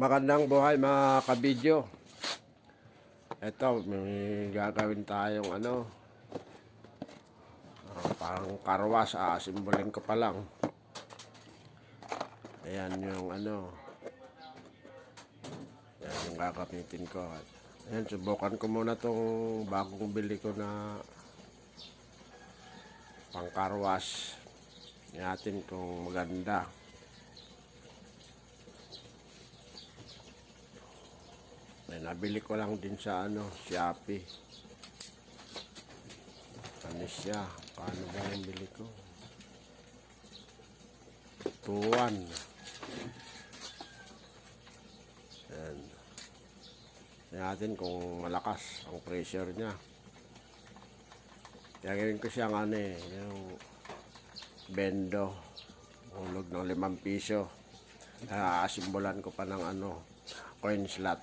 Magandang buhay mga kabidyo. Ito, may gagawin tayong parang karwas. Simbolin ko pa lang. Ayan yung Ayan yung gagamitin ko. Ayan, subukan ko muna tong bagong bili ko na pang karwas. Natin kung maganda. Nabili ko lang din sa Shopee. Ano siya? Paano ba yung bili ko? 2-1. Ayan. Tignan natin kung malakas ang pressure niya. Gagawin ko siyang yung bendo. Hulog ng 5 piso. Simbolan ko pa ng coin slot.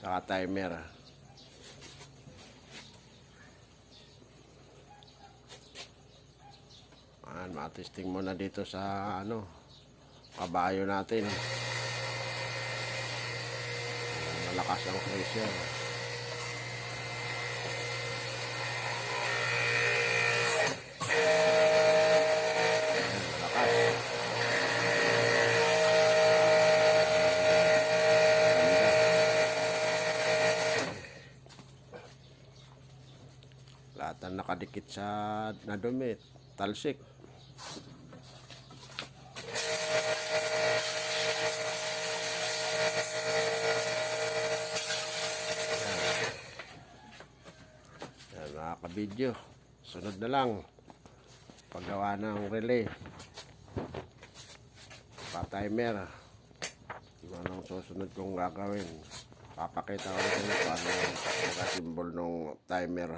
Saka timer. Matesting muna dito sa kabayo natin. Malakas ang pressure. Lahat na nakadikit sa nadumi, talsik. Yan mga kabidyo, sunod na lang paggawa ng relay pa timer. Anong susunod kong gagawin, papakita ko rin paano magasimbol ng timer.